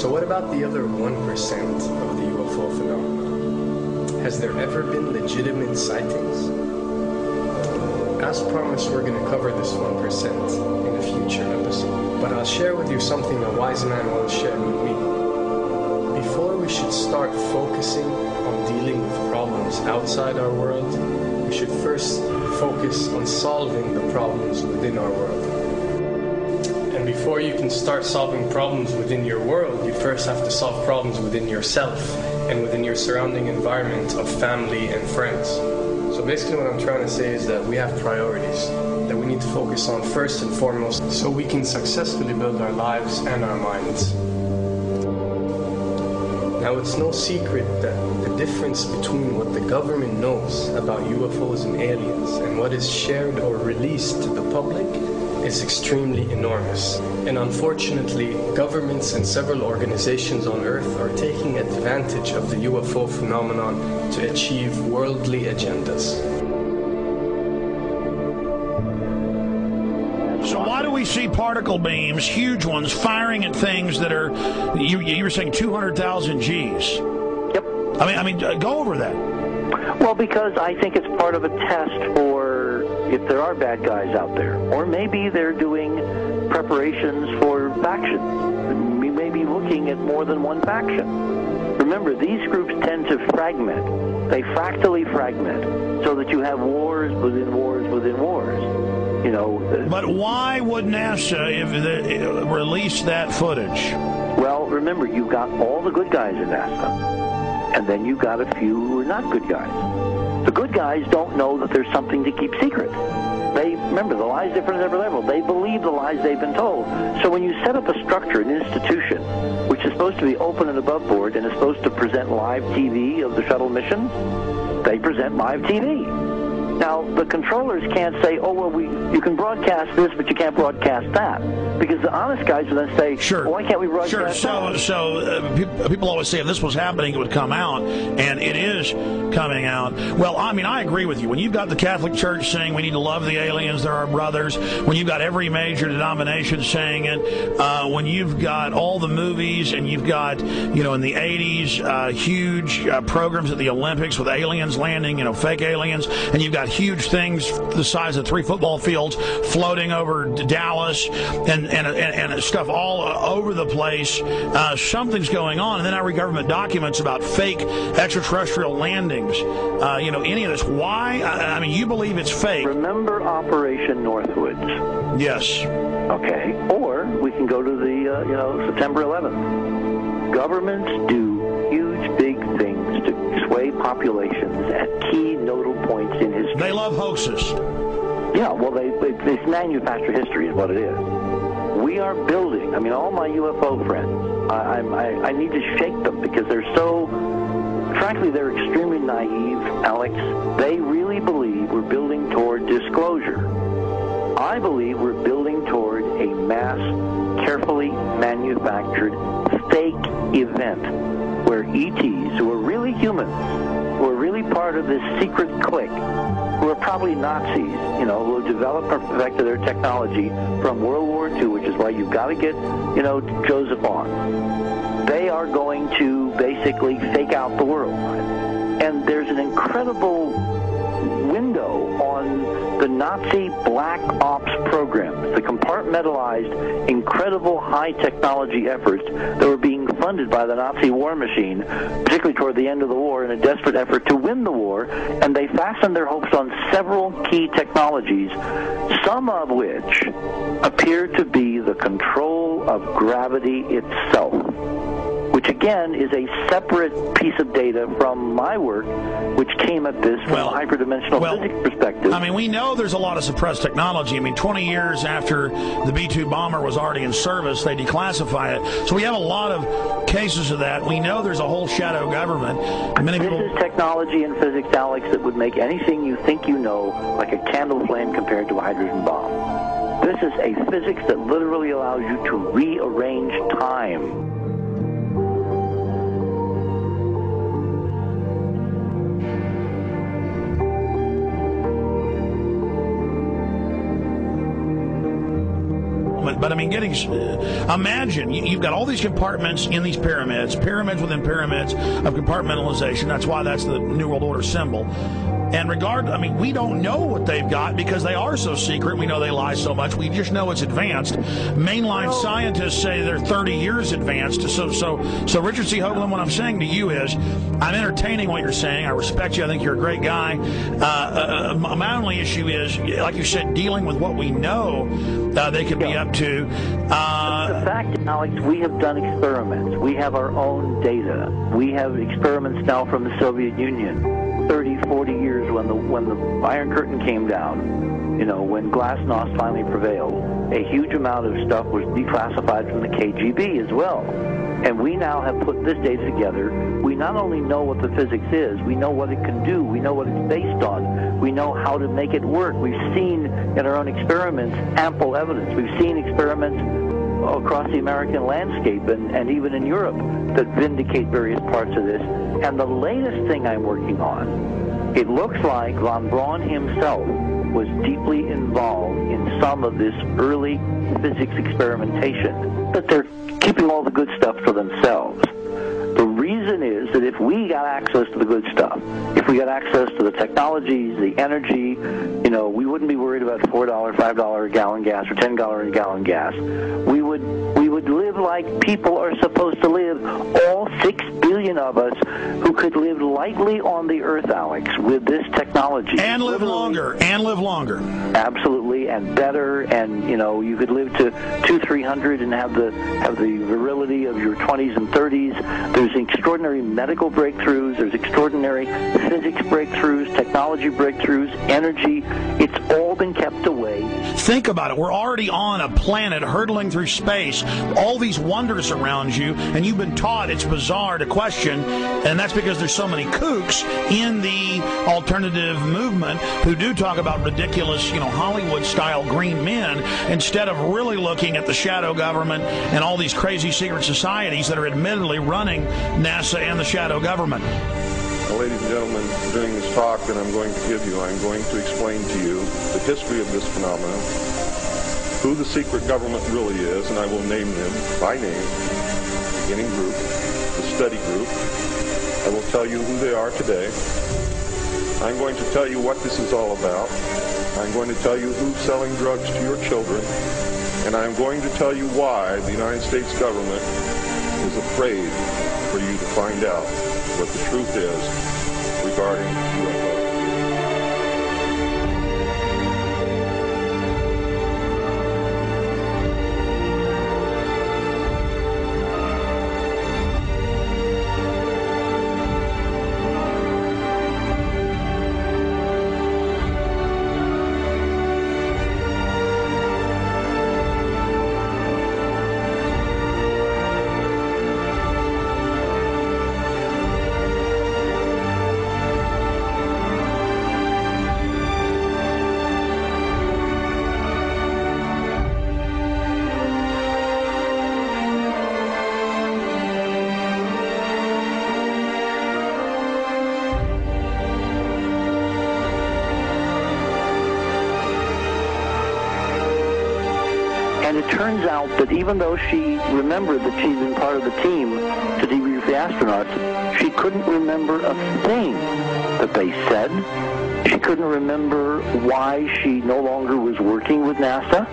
So what about the other 1% of the UFO phenomenon? Has there ever been legitimate sightings? As promised, we're going to cover this 1% in a future episode. But I'll share with you something a wise man once shared with me. Before we should start focusing on dealing with problems outside our world, we should first focus on solving the problems within our world. And before you can start solving problems within your world, you first have to solve problems within yourself and within your surrounding environment of family and friends. So basically what I'm trying to say is that we have priorities that we need to focus on first and foremost so we can successfully build our lives and our minds. Now, it's no secret that the difference between what the government knows about UFOs and aliens and what is shared or released to the public is extremely enormous. And unfortunately, governments and several organizations on Earth are taking advantage of the UFO phenomenon to achieve worldly agendas. So why do we see particle beams, huge ones, firing at things that are, you were saying 200,000 Gs? Yep. I mean, go over that. Well, because I think it's part of a test for if there are bad guys out there. Or maybe they're doing preparations for factions. We may be looking at more than one faction. Remember, these groups tend to fragment. They fractally fragment so that you have wars within wars within wars. You know. But why would NASA release that footage? Well, remember, you've got all the good guys in NASA, and then you've got a few who are not good guys. The good guys don't know that there's something to keep secret. Remember, the lie's different at every level. They believe the lies they've been told. So when you set up a structure, an institution, which is supposed to be open and above board and is supposed to present live TV of the shuttle mission, they present live TV. Now, the controllers can't say, oh, well, you can broadcast this, but you can't broadcast that. Because the honest guys will then say, sure. Well, why can't we broadcast that? So people always say if this was happening, it would come out, and it is coming out. Well, I mean, I agree with you. When you've got the Catholic Church saying we need to love the aliens, they're our brothers, when you've got every major denomination saying it, when you've got all the movies, and you've got, in the 80s, huge programs at the Olympics with aliens landing, fake aliens, and you've got huge things the size of 3 football fields floating over Dallas and stuff all over the place. Something's going on. And then I read government documents about fake extraterrestrial landings. Any of this. Why? I mean, you believe it's fake. Remember Operation Northwoods? Yes. Okay. Or we can go to the, September 11th. Governments do huge, big things to sway populations at key nodal points in history. They love hoaxes. Yeah, well, they manufacture history is what it is. We are building, all my UFO friends, I need to shake them because they're so, frankly, they're extremely naive, Alex. They really believe we're building toward disclosure. I believe we're building toward a mass, carefully manufactured fake event where ETs, who are really humans, who are really part of this secret clique, who are probably Nazis, who have developed or perfected their technology from World War II, which is why you've got to get, Joseph on. They are going to basically fake out the world. And there's an incredible window on the Nazi black ops programs, the compartmentalized, incredible high technology efforts that were being funded by the Nazi war machine, particularly toward the end of the war in a desperate effort to win the war, and they fastened their hopes on several key technologies, some of which appear to be the control of gravity itself, which again is a separate piece of data from my work, which came at this from a hyperdimensional physics perspective. We know there's a lot of suppressed technology. 20 years after the B-2 bomber was already in service, they declassify it. So we have a lot of cases of that. We know there's a whole shadow government. This is technology in physics, Alex, that would make anything you think you know like a candle flame compared to a hydrogen bomb. This is a physics that literally allows you to rearrange time. But I mean, imagine you've got all these compartments in these pyramids within pyramids of compartmentalization. That's why that's the New World Order symbol. And we don't know what they've got because they are so secret. We know they lie so much. We just know it's advanced. Mainline scientists say they're 30 years advanced. So Richard C. Hoagland, what I'm saying to you is, I'm entertaining what you're saying. I respect you. I think you're a great guy. My only issue is, like you said, dealing with what we know they could be up to. The fact, Alex, we have done experiments. We have our own data. We have experiments now from the Soviet Union. 30, 40 years when the Iron Curtain came down, when glasnost finally prevailed, a huge amount of stuff was declassified from the KGB as well. And we now have put this data together. We not only know what the physics is, we know what it can do, we know what it's based on, we know how to make it work. We've seen in our own experiments ample evidence. We've seen experiments across the American landscape and even in Europe that vindicate various parts of this. And the latest thing I'm working on, it looks like von Braun himself was deeply involved in some of this early physics experimentation, but they're keeping all the good stuff for themselves. The reason is that if we got access to the good stuff, if we got access to the technologies, the energy, we wouldn't be worried about $4, $5 a gallon gas or $10 a gallon gas. We would live like people are supposed to live, all 6 billion of us who could live lightly on the earth, Alex, with this technology. And live longer. Absolutely, and better, and you could live to 200-300 and have the virility of your 20s and 30s. There's extraordinary medical breakthroughs, there's extraordinary physics breakthroughs, technology breakthroughs, energy. It's all been kept away. Think about it. We're already on a planet hurtling through space, all these wonders around you, and you've been taught it's bizarre to question, and that's because there's so many kooks in the alternative movement who do talk about ridiculous, Hollywood-style green men, instead of really looking at the shadow government and all these crazy secret societies that are admittedly running NASA and the shadow government. Well, ladies and gentlemen, during this talk that I'm going to give you, I'm going to explain to you the history of this phenomenon, who the secret government really is, and I will name them by name, the beginning group, the study group. I will tell you who they are today. I'm going to tell you what this is all about. I'm going to tell you who's selling drugs to your children, and I'm going to tell you why the United States government is afraid for you to find out what the truth is regarding UFOs. And it turns out that even though she remembered that she'd been part of the team to debrief the astronauts, she couldn't remember a thing that they said. She couldn't remember why she no longer was working with NASA.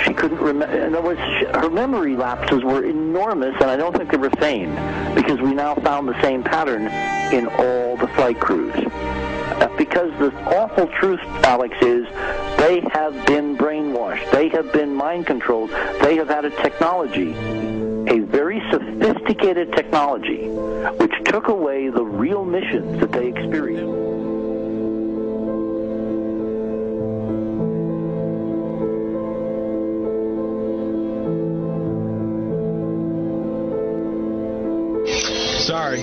She couldn't remember. In other words, her memory lapses were enormous, and I don't think they were feigned, because we now found the same pattern in all the flight crews. Because the awful truth, Alex, is they have been brainwashed. They have been mind controlled. They have had a technology, a very sophisticated technology, which took away the real missions that they experienced. Sorry.